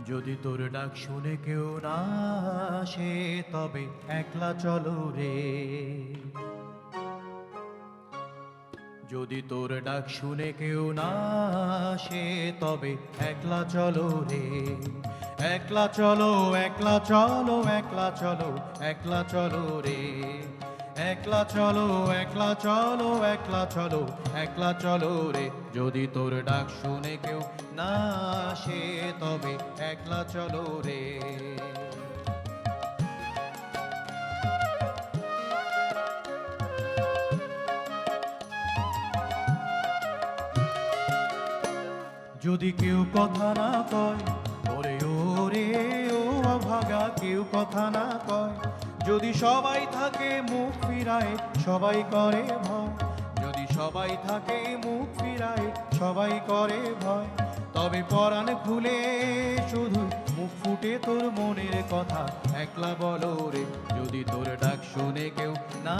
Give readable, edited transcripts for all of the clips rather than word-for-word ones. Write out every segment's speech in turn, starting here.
যদি তোর ডাক শুনে কেউ না আসে তবে একলা চলো রে। যদি তোর ডাক শুনে কেউ না আসে তবে একলা চলো রে। একলা চলো, একলা চলো, একলা চলো, একলা চলো রে। একলা চলো, একলা চলো, একলা চলো, একলা চলো রে। যদি তোর ডাক শুনে কেউ না আসে তবে একলা চলো রে। যদি কেউ কথা না কয়, ওরে ওরে ও অভাগা, কেউ কথা না কয়। যদি সবাই থাকে মুখ ফিরায়, সবাই করে ভয়। যদি সবাই থাকে মুখ ফিরায়, সবাই করে ভয়। তবে পরাণ খুলে শুধু মুখ ফুটে তোর মনের কথা একলা বলো রে। যদি তোর ডাক শুনে কেউ না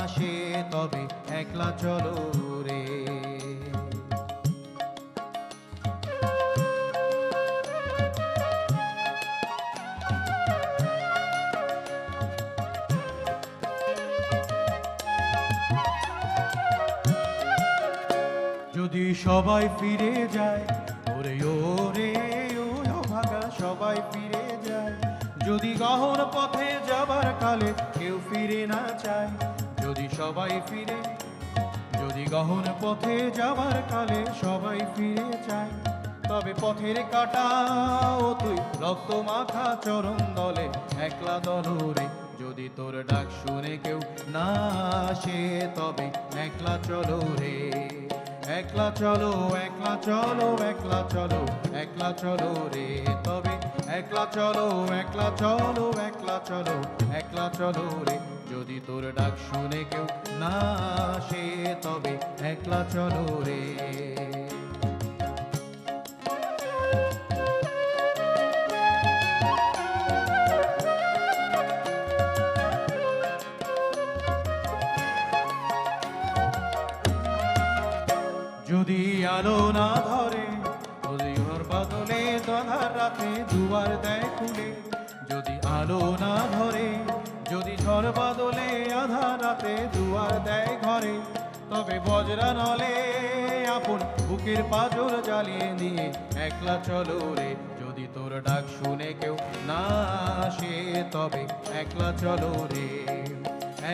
আসে তবে একলা চলো রে। যদি সবাই ফিরে যায়, ওরে ওরে ও ভাগা, সবাই ফিরে যায়। যদি গহন পথে যাবার কালে কেউ ফিরে না চায়। যদি সবাই ফিরে, যদি গহন পথে যাবার কালে সবাই ফিরে যায়। তবে পথের কাটা ও তুই রক্ত মাখা চরণ দলে একলা দলরে। যদি তোর ডাক শুনে কেউ না আসে তবে একলা চলো রে। একলা চলো, একলা চলো, একলা চলো, একলা চলো রে। তবে একলা চলো, একলা চলো, একলা চলো, একলা চলো রে। যদি তোর ডাক শুনে কেউ না আসে তবে একলা চলো রে। যদি আলো না ধরে, যদি ঘর বাদলে দধার রাতে দুয়ার দেয় খুলে। যদি আলো না ধরে, যদি ঝড় বাদলে আধার রাতে দুয়ার দেয় ঘরে। তবে বজরা নলে আপন বুকের পাঁজর জ্বালিয়ে নিয়ে একলা চলো রে। যদি তোর ডাক শুনে কেউ না আসে তবে একলা চলো রে।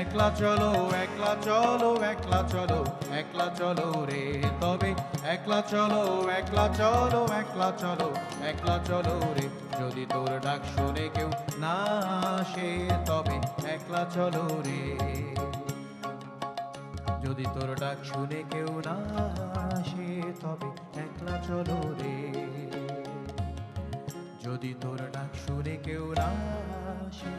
একলা চলো, একলা চলো, একলা চলো, একলা চলো রে। তবে একলা চলো, একলা চলো, একলা চলো, একলা চলো রে। যদি তোর ডাক শুনে কেউ না আসে তবে একলা চলো রে। যদি তোর ডাক শুনে কেউ না আসে তবে একলা চলো রে। যদি তোর ডাক শুনে কেউ না আসে